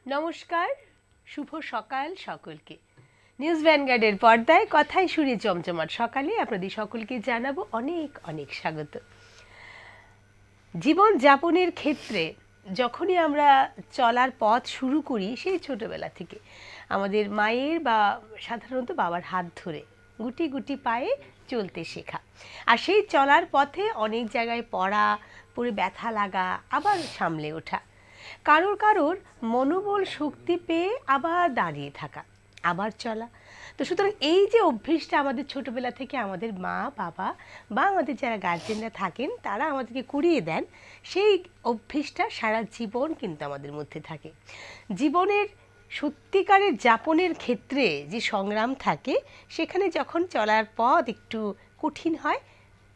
নমস্কার, শুভ সকাল সকলকে। নিউজ ভ্যানগার্ডের পর্দায় কথাই সুরে জমজমাট সকালে আপনাদের সকলকে জানাবো অনেক অনেক স্বাগত। জীবন যাপনের ক্ষেত্রে যখনই আমরা চলার পথ শুরু করি সেই ছোটবেলা থেকে আমাদের মায়ের বা সাধারণত বাবার হাত ধরে গুটি গুটি পায়ে চলতে শেখা, আর সেই চলার পথে অনেক জায়গায় পড়ে ব্যথা লাগা, আবার সামলে ওঠা, কারোর কারোর মনোবল শক্তি পেয়ে আবার দাঁড়িয়ে থাকা, আবার চলা। তো সুতরাং এই যে অভ্যেসটা আমাদের ছোটোবেলা থেকে আমাদের মা বাবা বা আমাদের যারা গার্জেনরা থাকেন তারা আমাদেরকে করিয়ে দেন, সেই অভ্যেসটা সারা জীবন কিন্তু আমাদের মধ্যে থাকে। জীবনের সত্যিকারের যাপনের ক্ষেত্রে যে সংগ্রাম থাকে, সেখানে যখন চলার পথ একটু কঠিন হয়,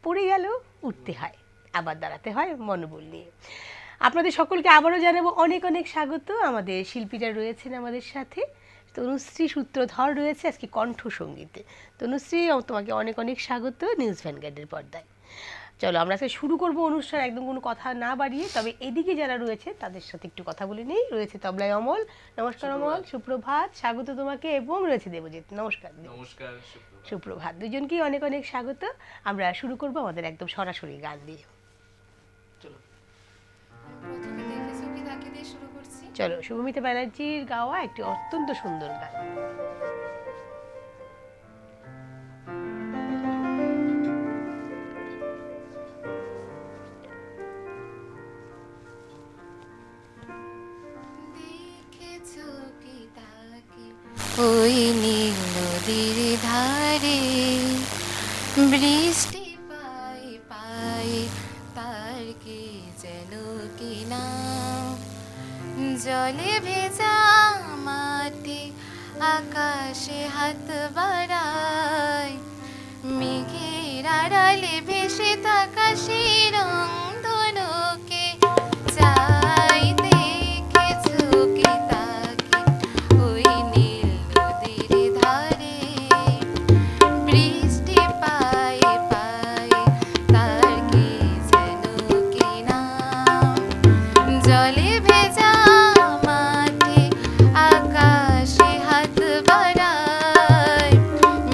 পড়ে গেলেও উঠতে হয়, আবার দাঁড়াতে হয় মনোবল নিয়ে। আপনাদের সকলকে আবারও জানাবো অনেক অনেক স্বাগত। আমাদের শিল্পীরা রয়েছেন আমাদের সাথে। তনুশ্রী সূত্রধর রয়েছে আজকে কণ্ঠসঙ্গীতে। তনুশ্রী, তোমাকে অনেক অনেক স্বাগত নিউজ ভ্যানগার্ডের পর্দায়। চলো আমরা আজকে শুরু করবো অনুষ্ঠান একদম কোনো কথা না বাড়িয়ে। তবে এদিকে যারা রয়েছে তাদের সাথে একটু কথা বলে নেই। রয়েছে তবলায় অমল। নমস্কার অমল, সুপ্রভাত, স্বাগত তোমাকে। এবং রয়েছে দেবজিৎ। নমস্কার। নমস্কার, সুপ্রভাত। দুজনকেই অনেক অনেক স্বাগত। আমরা শুরু করবো আমাদের একদম সরাসরি গান দিয়ে। চলো, শুভমিতা ব্যানার্জির গাওয়া একটি অত্যন্ত সুন্দর গান। ওই নীল নদীর ধারে বৃষ্টি পায়ে পায়ে তার কি যেন কি নাম, জলে ভেজা মাটি আকাশে হাত বাড়ায়, মেঘের আড়ালে ভেসে থাকা সেই রংধনুকে চাই। দেখেছো কি তাকে ওই নীল নদীর ধারে বৃষ্টি পায়ে পায়ে তার কি যেন কি নাম, জলে ভেজা মাঠে আকাশে হাত বাড়ায়,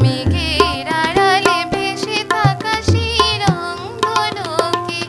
মেঘের আড়ালে ভেসে থাকা সেই রংধনুকে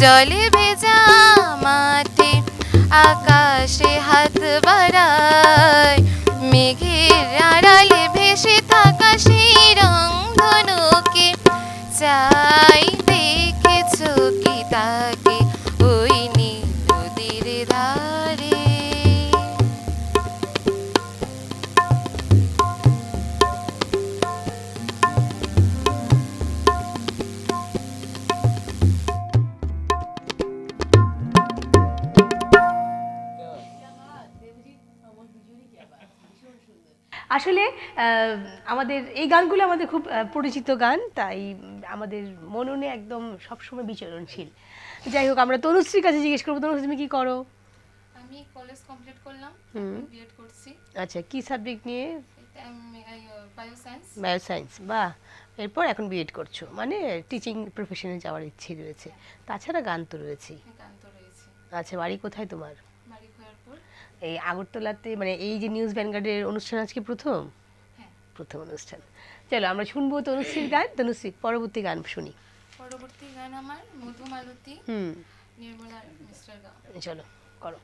জলে ভেজা মাঠে আকাশে হাত বাড়ায় মেঘের আড়ালে ভেসে থাকা সেই রংধনুকে চাই দেখেছো কি তাকে ওই নীল নদীর ধারে আসলে আমাদের এই গানগুলো আমাদের খুব পরিচিত গান, তাই আমাদের মননে একদম সবসময় বিচরণশীল। যাই হোক, আমরা তনুশ্রীর কাছে জিজ্ঞেস করবো, তনুশ্রী তুমি কি করো? আমি কলেজ কমপ্লিট করলাম, বিএড করছি। আচ্ছা, কি সাবজেক্ট নিয়ে? বায়োসায়েন্স। বায়োসায়েন্স, বাহ। এরপর এখন বিএড করছো, মানে টিচিং প্রফেশনে যাওয়ার ইচ্ছে রয়েছে। তাছাড়া গান তো রয়েছেই। গান তো রয়েছে। আচ্ছা, বাড়ি কোথায় তোমার? বাড়ি খয়েরপুর। এই আগরতলাতে, মানে এই যে নিউজ ভ্যানগার্ডের অনুষ্ঠান আজকে প্রথম? হ্যাঁ, প্রথম অনুষ্ঠান। চলো আমরা শুনবো তনুশ্রীর গান। তনুশ্রী, পরবর্তী গান শুনি। পরবর্তী গান আমার মধুমালতী, নির্মলা মিশ্রের গান। চলো করো।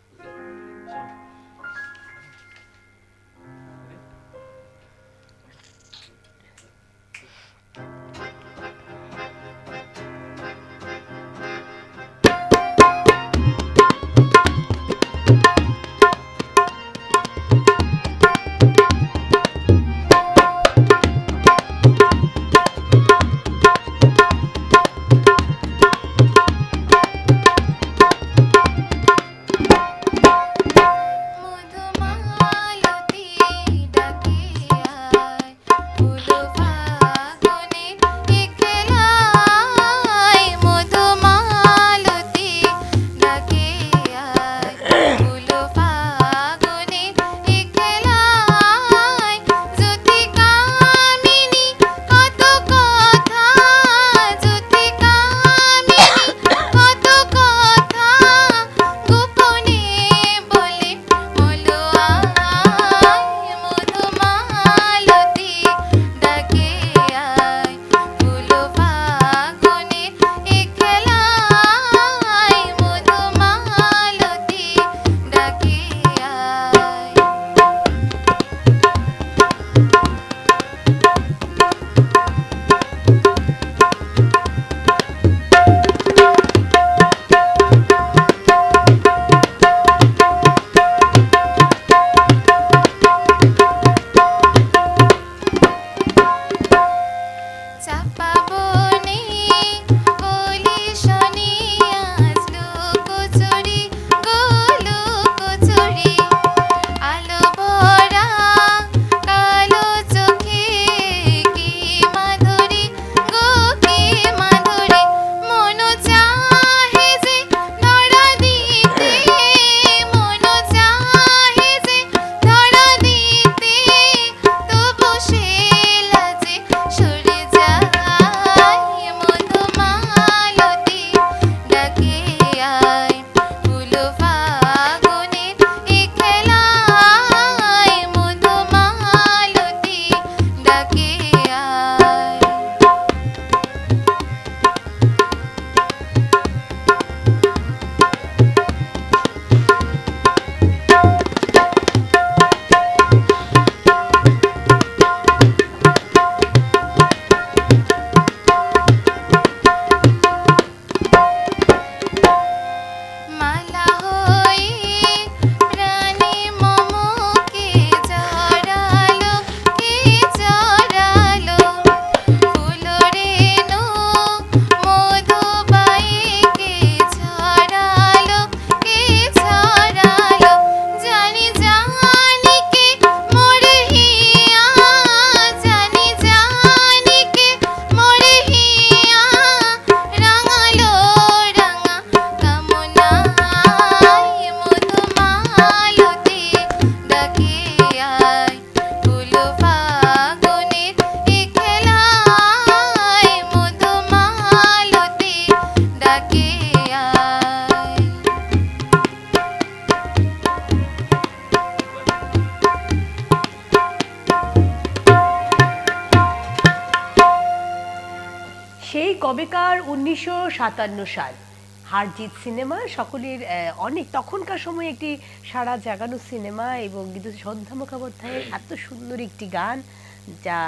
কবেকার 1957 সাল হারজিত সিনেমা সকলের অনেক তখনকার সময় একটি সারা জাগানো সিনেমা, এবং কিন্তু সন্ধ্যা মুখোপাধ্যায়ের এত সুন্দর একটি গান যা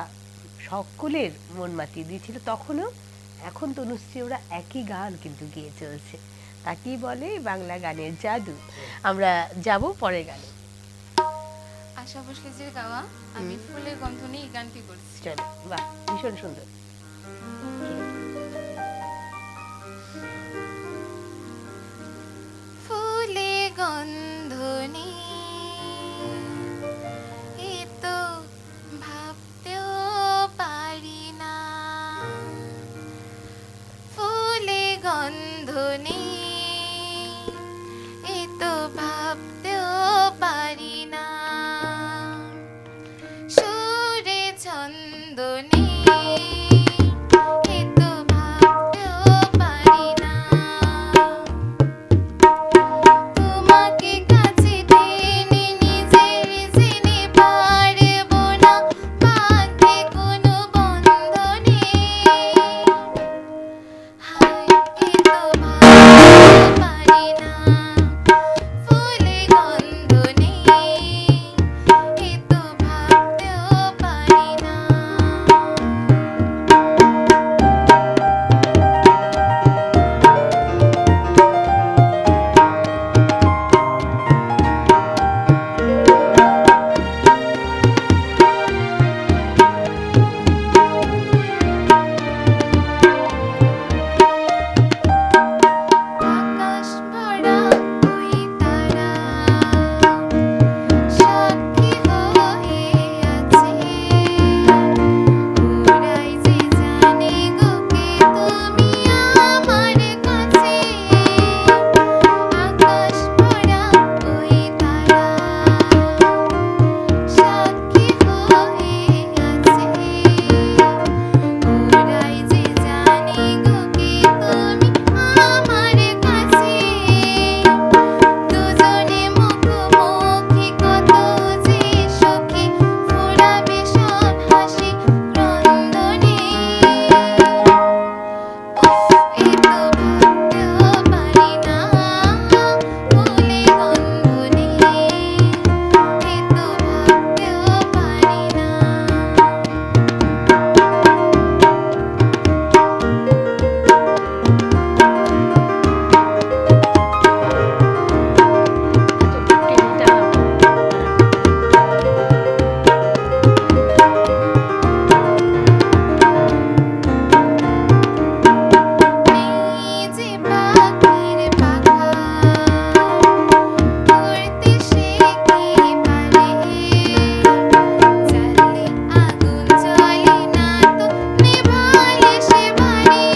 সকলের মন মাতিয়ে দিয়েছিল তখনও। এখন তনুশ্রী ওরা একই গান কিন্তু গেয়ে চলছে, তাকেই বলে বাংলা গানের জাদু। আমরা যাব পরের গানে। আশা ভোসলেজির গাওয়া আমি ফুলের গন্ধ নিয়ে এই গানটি করছি। চলো, বাহ, ভীষণ সুন্দর। ফুলে গন্ধ নেই এ তো ভাবতেও পারি না, ফুলে গন্ধ নেই এ তো ভাবতেও পারি না, সুরে ছন্দ নেই এ তো ভাবতেও পারি না, তোমাকে কাছে টেনে নিজের জেনে পারবো না, ভাগ্যে কোনো বন্ধনে হায় এ তো ভাবতেও পারি না, ফুলে গন্ধ নেই এ তো ভাবতেও পারি না। আকাশ ভরা ওই তারা সাক্ষী হয়ে আছে, ওরাই যে জানে গো কে তুমি আমার কাছে, আকাশ ভরা ওই তারা সাক্ষী হয়ে আছে, ওরাই যে জানে গো কে তুমি আমার কাছে, দুজনে মুখোমুখি কত যে সখী ফোরাবে সব হাসি ক্রন্দনে, উফ এ তো ভাবতেও পারি না, ফুলে গন্ধ নেই এ তো ভাবতেও পারি না। নেই যে পাখির পাখা উড়তে সে কি পারে, জ্বালে আগুন জ্বলে না তো নেভালে সে বাড়ি,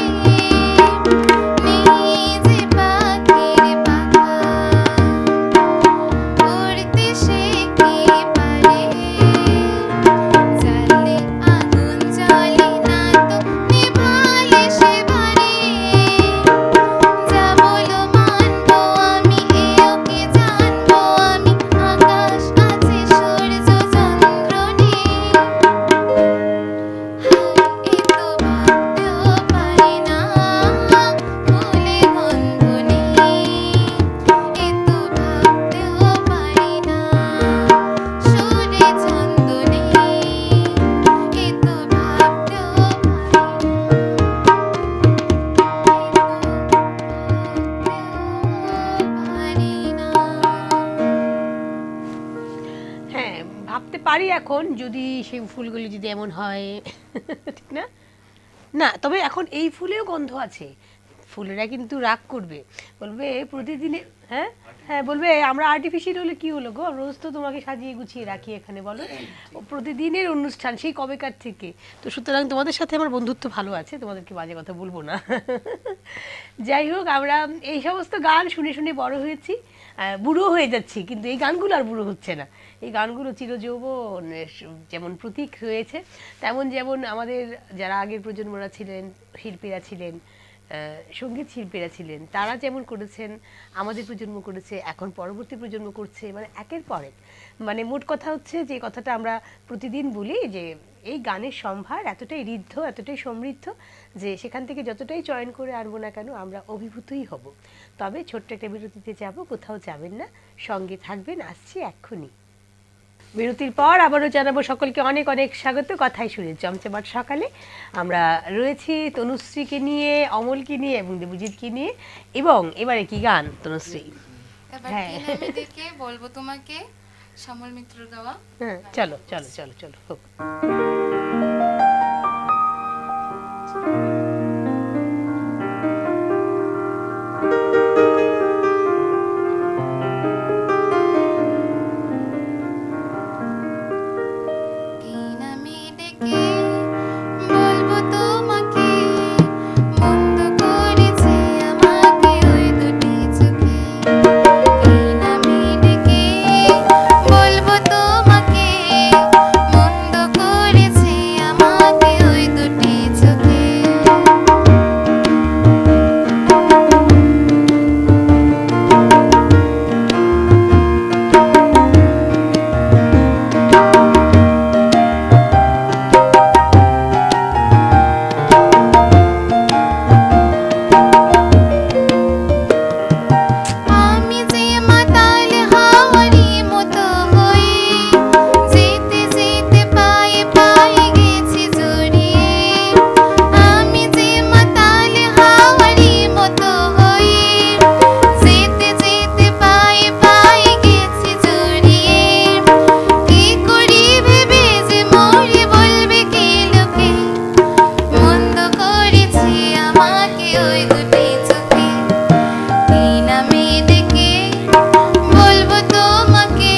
নেই যে পাখির পাখা উড়তে সে কি পারে, জ্বালে আগুন জ্বলে না তো নেভালে সে বাড়ি, যা বলো মানবো আমি এও কি জানবো আমি, আকাশ আছে সূর্য চন্দ্র নেই, হায় এ তো ভাবতেও পারি না, ফুলে গন্ধ নেই এ তো ভাবতেও পারি না, সুরে ছন্দ নেই এ তো ভাবতেও পারি না। হ্যাঁ, ভাবতে পারি এখন, যদি সেই ফুলগুলি যদি এমন হয়, ঠিক না? না, তবে এখন এই ফুলেও গন্ধ আছে, ফুলেরা কিন্তু রাগ করবে, বলবে প্রতিদিনে, হ্যাঁ হ্যাঁ বলবে আমরা আর্টিফিশিয়াল হলে কি হলো গো, রোজ তো তোমাকে সাজিয়ে গুছিয়ে রাখি এখানে, বলো ও প্রতিদিনের অনুষ্ঠান সেই কবেকার থেকে। তো সুতরাং তোমাদের সাথে আমার বন্ধুত্ব ভালো আছে, তোমাদেরকে বাজে কথা বলবো না। যাই হোক, আমরা এই সমস্ত গান শুনে শুনে বড় হয়েছি, বুড়ো হয়ে যাচ্ছি, কিন্তু এই গানগুলো আর বুড়ো হচ্ছে না। এই গানগুলো চিরযৌবন যেমন প্রতীক হয়েছে, তেমন যেমন আমাদের যারা আগের প্রজন্মরা ছিলেন, শিল্পীরা ছিলেন, সঙ্গীত শিল্পীরা ছিলেন তারা যেমন করেছেন, আমাদের প্রজন্ম করেছে, এখন পরবর্তী প্রজন্ম করছে, মানে একের পর এক। মানে মোট কথা হচ্ছে যে কথাটা আমরা প্রতিদিন বলি যে এই গানের সম্ভার এতটাই ঋদ্ধ, এতটাই সমৃদ্ধ যে সেখান থেকে যতটাই চয়ন করে আনবো না কেন আমরা অভিভূতই হব। তবে ছোট্ট একটা বিরতিতে যাব, কোথাও যাবেন না, সঙ্গে থাকবেন, আসছি এক্ষুনি। বিরতির পর আবারও জানাবো সকলকে অনেক অনেক স্বাগত কথাই শুনে জমজমাট সকালে। আমরা রয়েছি তনুশ্রীকে নিয়ে, অমলকে নিয়ে এবং দেবজিৎকে নিয়ে। এবং এবারে কি গান তনুশ্রী? এবার হ্যাঁ। কি নামে ডেকে বলবো তোমাকে, শ্যামল মিত্র গাওয়া। হ্যাঁ, চলো চলো চলো চলো হোক। কি নামে ডেকে বলবো তোমাকে, মন্দ করেছে আমাকে ওই দুটি চোখে। কি নামে ডেকে বলবো তোমাকে, মন্দ করেছে আমাকে ওই দুটি চোখে। আমি যে মাতাল হাওয়ারি মতো হয়ে যেতে যেতে পায়ে পায়ে গেছি জড়িয়ে। আমি যে মাতাল হাওয়ারি মতো হয়ে যেতে যেতে পায়ে পায়ে গেছি জড়িয়ে। কি করি ভেবে যে মরে বলবে কে লোকে, মন্দ করেছে আমাকে ওই দুটি চোখে। কি নামে ডেকে বলবো তোমাকে,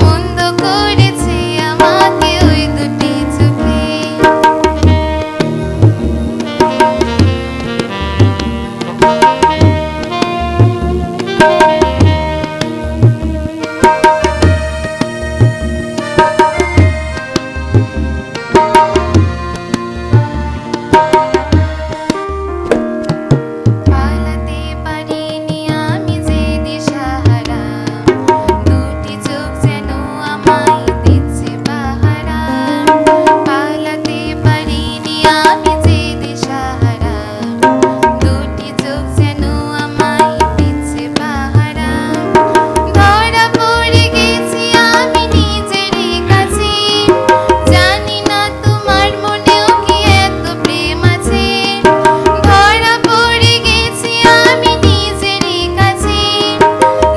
মন্দ করেছে আমাকে ওই দুটি চোখে। পালাতে পারিনি আমি যে দিশাহারা, দুটি চোখ যেন আমায় দিচ্ছে পাহারা। পালাতে পারিনি আমি যে দিশাহারা, দুটি চোখ যেন আমায় দিচ্ছে পাহারা। ধরা পড়ে গেছি আমি নিজেরই কাছে, জানি না তোমার মনেও কি এত প্রেম আছে। ধরা পড়ে গেছি আমি নিজেরই কাছে,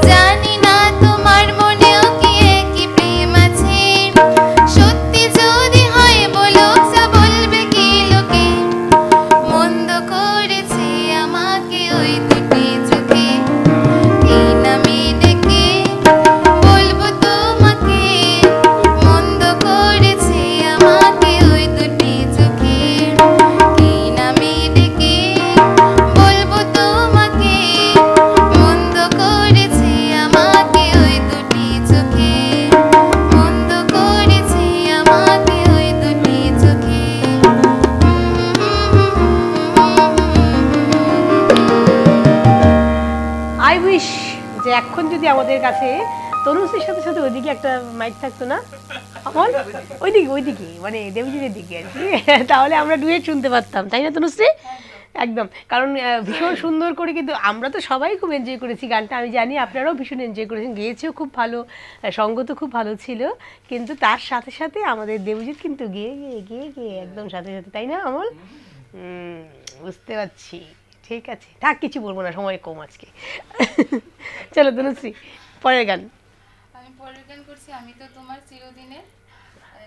জানি না তোমার মনেও কি একই প্রেম আছে। সত্যি যদি হয় বলো, যা বলবে কি লোকে, মন্দ করেছে আমাকে ওই দুটি চোখে। কি নামে ডেকে বলবো তোমাকে, মন্দ করেছে আমাকে ওই দুটি চোখে। কি নামে ডেকে বলবো তোমাকে, মন্দ করেছে আমাকে ওই দুটি চোখে। মন্দ করেছে আমাকে ওই দুটি চোখে। আই উইশ যে এখন যদি আমাদের কাছে তনুশ্রীর সাথে সাথে ওইদিকে একটা মাইক থাকতো না আমার, ওইদিকে ওইদিকে মানে দেবজিতের দিকে আর কি, তাহলে আমরা ডুয়েট শুনতে পারতাম, তাই না তনুশ্রী? একদম, কারণ ভীষণ সুন্দর করে, কিন্তু আমরা তো সবাই খুব এনজয় করেছি গানটা, আমি জানি আপনারাও ভীষণ এনজয় করেছেন, গেয়েছেও খুব ভালো, সঙ্গ তো খুব ভালো ছিল, কিন্তু তার সাথে সাথে আমাদের দেবজিৎ কিন্তু গেয়ে গিয়ে গিয়ে গিয়ে একদম সাথে সাথে, তাই না অমল? বুঝতে পারছি, ঠিক আছে, থাক কিছু বলবো না, সময় কম আজকে। চলো তনুশ্রী, পরের গান। আমি পরের গান করছি, আমি তো তোমার চিরদিনের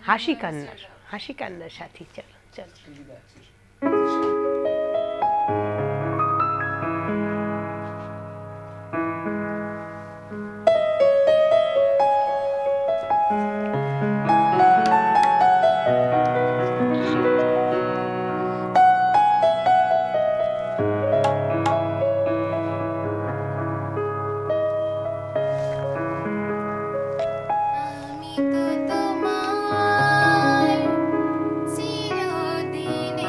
হাসি কান্নার, হাসি কান্নার সাথী। চলো চলো। আমি তো তোমার চিরদিনের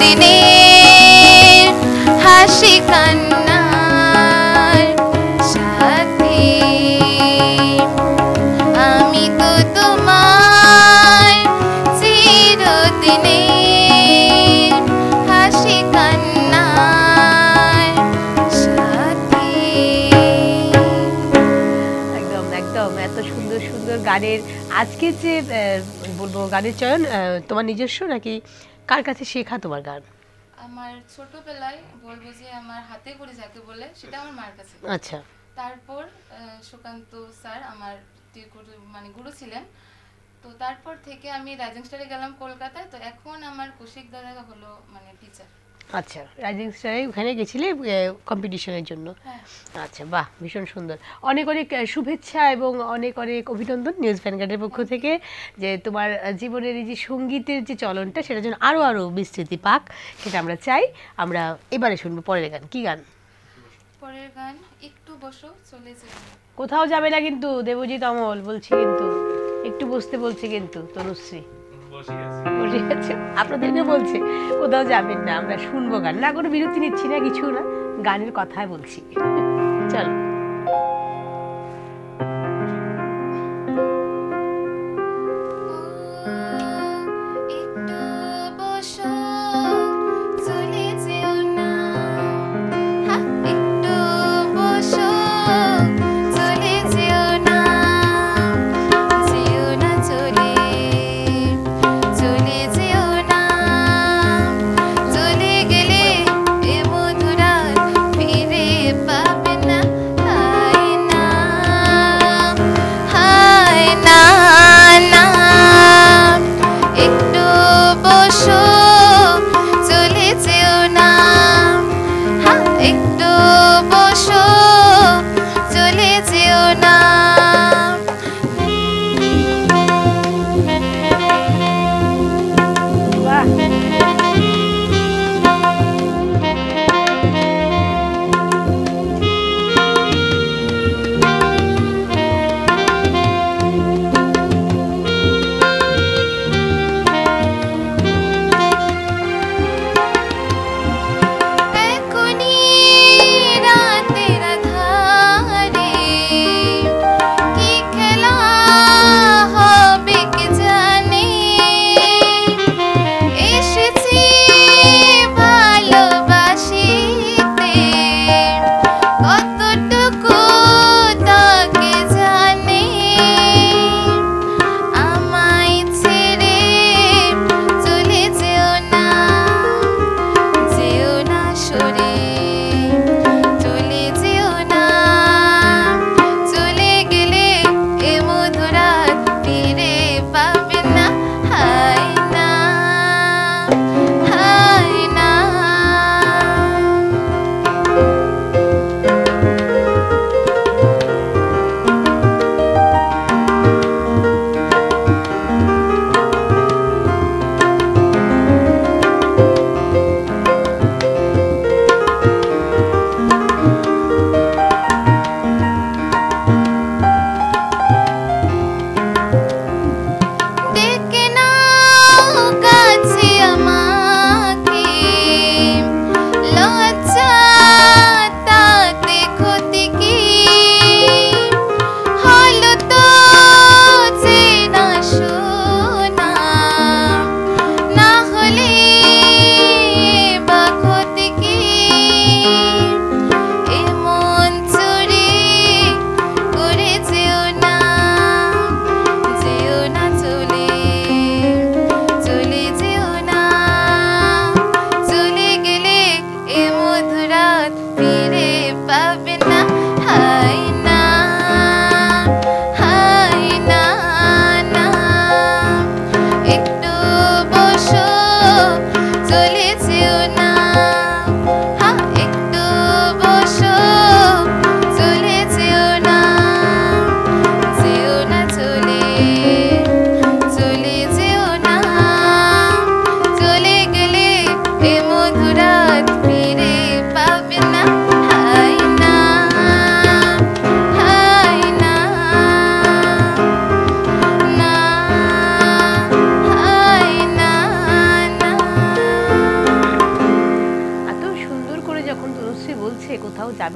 চিরদিনের হাসি কান্নার সাথী। আমি তো তোমার চিরদিনের হাসি কান্নার সাথী। একদম একদম, এত সুন্দর সুন্দর গানের আজকে যে বলবো গানের চয়ন তোমার নিজস্ব নাকি কার কাছে শেখা তোমার গান? আমার ছোটবেলায় বলবো যে আমার হাতে করে যাকে বলে সেটা আমার মার কাছে। আচ্ছা তারপর সুকান্ত স্যার আমার গুরু মানে গুরু ছিলেন। তো তারপর থেকে আমি রাইজিং স্টারে গেলাম কলকাতায়। তো এখন আমার কৌশিক দাদা হলো মানে টিচার। আচ্ছা, রাইজিং স্টারে ওখানে গেছিলে কম্পিটিশনের জন্য? হ্যাঁ। আচ্ছা বাহ, ভীষণ সুন্দর। অনেক অনেক শুভেচ্ছা এবং অনেক অনেক অভিনন্দন নিউজ ভ্যানগার্ডের পক্ষ থেকে, যে তোমার জীবনের এই যে সঙ্গীতের যে চলনটা সেটা যেন আরও আরও বিস্তৃতি পাক, সেটা আমরা চাই। আমরা এবারে শুনবো পরের গান। কি গান? পরের গান একটু বসো চলে যাবে। কোথাও যাবে না কিন্তু দেবজিৎ অমল বলছি, কিন্তু একটু বসতে বলছে কিন্তু তনুশ্রী বসে গেছে, আপনাদেরকে বলছে কোথাও যাবেন না, আমরা শুনবো গান। না কোনো বিরতি নিচ্ছি না, কিছু না, গানের কথাই বলছি। চলো। একটু বসো চলে যেও না, একটু বসো চলে যেও না, যেও না চলে, চলে যেও না, চলে গেলে এ মধুরাত ফিরে পাবে না।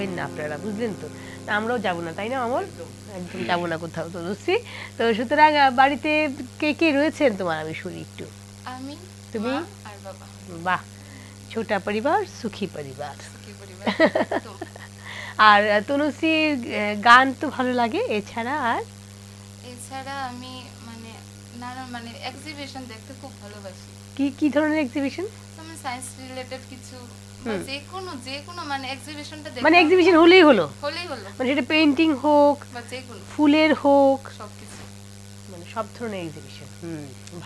যাবেন না আপনারা, বুঝলেন তো? আমরাও যাবো না, তাই না অমল? একদম যাবো না কোথাও তনুশ্রী। তো সুতরাং বাড়িতে কে কে রয়েছেন তোমার আমি শুনি একটু। আমি, তুমি? মা আর বাবা। বাহ, ছোটা পরিবার সুখী পরিবার। সুখী পরিবার। তো আর তনুশ্রীর গান তো ভালো লাগে, এছাড়া আর এছাড়া আমি মানে নানা মানে এক্সিবিশন দেখতে খুব ভালোবাসি। কি কি ধরনের এক্সিবিশন? যেমন সায়েন্স রিলেটেড কিছু বা যে কোনো মানে এক্সিবিশনটা মানে এক্সিবিশন হলেই হলো, হলেই হলো মানে সেটা পেইন্টিং হোক, বা যে কোনো ফুলের হোক, সবকিছু। মানে সব ধরনের এক্সিবিশন।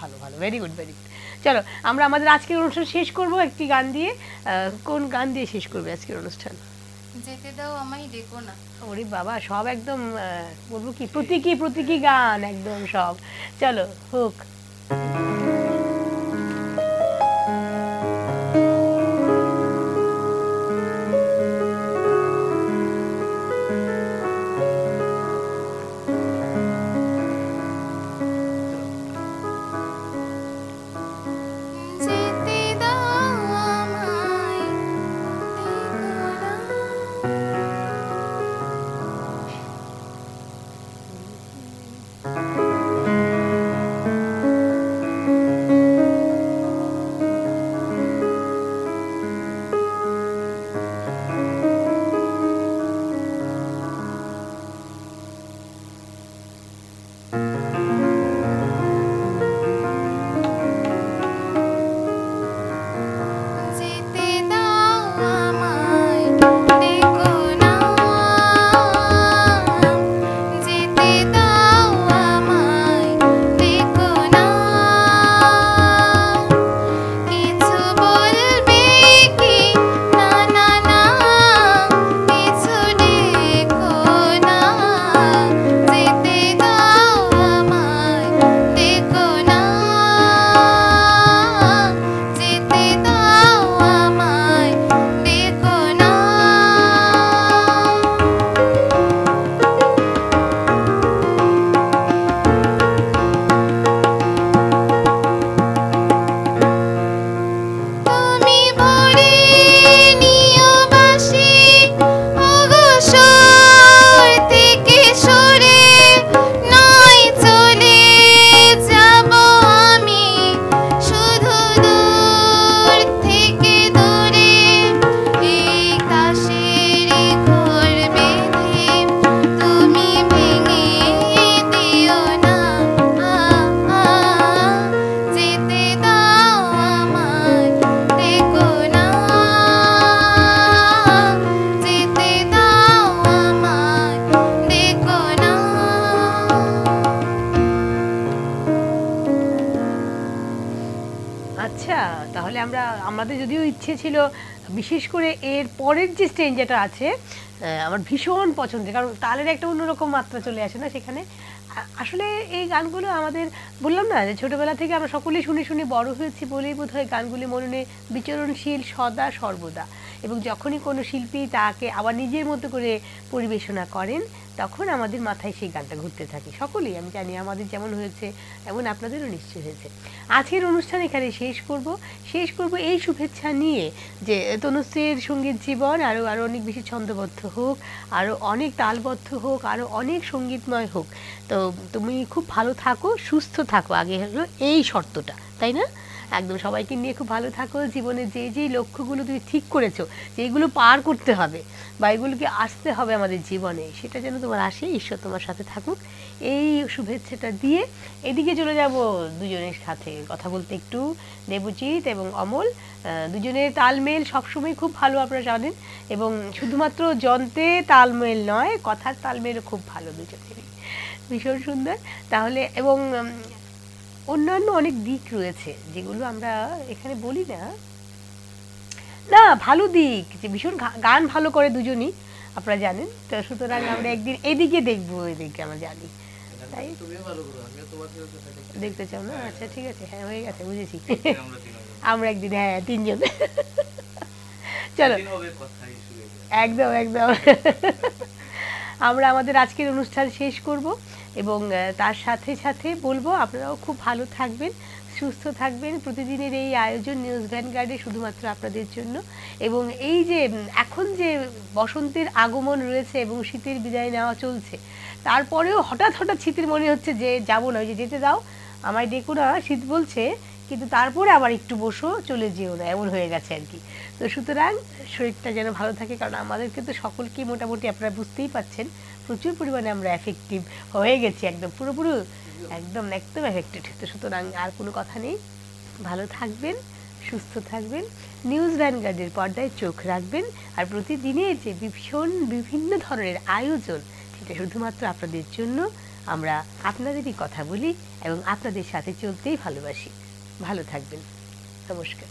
ভালো ভালো, ভেরি গুড ভেরি গুড। চলো আমরা আমাদের আজকের অনুষ্ঠান শেষ করব একটি গান দিয়ে। কোন গান দিয়ে শেষ করবে আজকের অনুষ্ঠান? যেতে দাও আমায় ডেকো না। ওরে বাবা, সব একদম বলবো কি প্রতীকী প্রতীকী গান একদম সব। চলো হোক। যেতে দাও আমায় যেতে দাও আমায় ডেকো না, যেতে দাও আমায় ডেকো না, কিছু বলবে কি না না না, কিছু ডেকো না, যেতে দাও আমায় ডেকো না, যেতে দাও আমায় ডেকো না। তুমি ভরে নিও বাঁশি, ওগো সুর থেকে সরে নয় চলে যাব আমি, শুধু দূর থেকে দূরে এই কাশের ঘর বেঁধে তুমি ভেঙে দিও না, যেতে দাও আমায় ডেকো না, যেতে দাও আমায় ডেকো না। আচ্ছা, তাহলে আমাদের যদিও ইচ্ছে ছিল, বিশেষ করে এর পরের যে স্টেঞ্জাটা আছে আমার ভীষণ পছন্দের, কারণ তালের একটা অন্যরকম মাত্রা চলে আসে না সেখানে। আসলে এই গানগুলো আমাদের, বললাম না যে ছোটবেলা থেকে আমরা সকলেই শুনে শুনে বড় হয়েছি বলেই বোধহয় গানগুলি মননে বিচরণশীল সদা সর্বদা। এবং যখনই কোনো শিল্পী তাকে আবার নিজের মতো করে পরিবেশনা করেন তখন আমাদের মাথায় সেই গানটা ঘুরতে থাকে। সকলেই, আমি জানি আমাদের যেমন হয়েছে তেমন আপনাদেরও নিশ্চয় হয়েছে। আজকের অনুষ্ঠান এখানে শেষ করব এই শুভেচ্ছা নিয়ে যে তনুশ্রীর সঙ্গীত জীবন আরও অনেক বেশি ছন্দবদ্ধ হোক, আরও অনেক তালবদ্ধ হোক, আরও অনেক সঙ্গীতময় হোক। তো তুমি খুব ভালো থাকো, সুস্থ থাকো, আগে হলো এই শর্তটা, তাই না? একদম সবাইকে নিয়ে খুব ভালো থাকো। জীবনে যেই লক্ষ্যগুলো তুমি ঠিক করেছো যে এইগুলো পার করতে হবে বা এগুলোকে আসতে হবে আমাদের জীবনে, সেটা যেন তোমার আসে, ঈশ্বর তোমার সাথে থাকুক, এই শুভেচ্ছাটা দিয়ে এদিকে চলে যাব দুজনের সাথে কথা বলতে একটু। দেবজিৎ এবং অমল দুজনের তালমেল সবসময় খুব ভালো, আপনারা জানেন। এবং শুধুমাত্র যন্ত্রে তালমেল নয়, কথার তালমেলও খুব ভালো দুজনেরই, ভীষণ সুন্দর। তাহলে এবং অন্যান্য অনেক দিক রয়েছে যেগুলো আমরা এখানে বলি না, না ভালো দিক, যে ভীষণ গান ভালো করে দুজনই, আপনারা জানেন। তো সুতরাং আমরা একদিন এদিকে দেখবো, এদিকে আমরা জানি, তাই দেখতে চাও না? আচ্ছা ঠিক আছে, হ্যাঁ হয়ে গেছে, বুঝেছি। আমরা একদিন, হ্যাঁ তিনজন, চলো একদম একদম। আমরা আমাদের আজকের অনুষ্ঠান শেষ করব এবং তার সাথে সাথে বলবো আপনারাও খুব ভালো থাকবেন, সুস্থ থাকবেন। প্রতিদিনের এই আয়োজন নিউজ ভ্যানগার্ডে শুধুমাত্র আপনাদের জন্য। এবং এই যে এখন যে বসন্তের আগমন রয়েছে এবং শীতের বিদায় নেওয়া চলছে, তারপরেও হঠাৎ হঠাৎ শীতের মনে হচ্ছে যে যাবো না, ওই যে যেতে দাও আমায় ডেকো না, শীত বলছে, কিন্তু তারপরে আবার একটু বসো, চলে যেও না, এমন হয়ে গেছে আর কি। তো সুতরাং শরীরটা যেন ভালো থাকে, কারণ আমাদেরকে তো সকলকেই মোটামুটি আপনারা বুঝতেই পাচ্ছেন প্রচুর পরিমাণে আমরা এফেক্টিভ হয়ে গেছি, একদম পুরোপুরি একদম একদম এফেক্টেড। তো সুতরাং আর কোনো কথা নেই, ভালো থাকবেন, সুস্থ থাকবেন, নিউজ ভ্যানগার্ডের পর্দায় চোখ রাখবেন। আর প্রতিদিনের যে বিভিন্ন ধরনের আয়োজন, সেটা শুধুমাত্র আপনাদের জন্য। আমরা আপনাদেরই কথা বলি এবং আপনাদের সাথে চলতেই ভালোবাসি। ভালো থাকবেন, নমস্কার।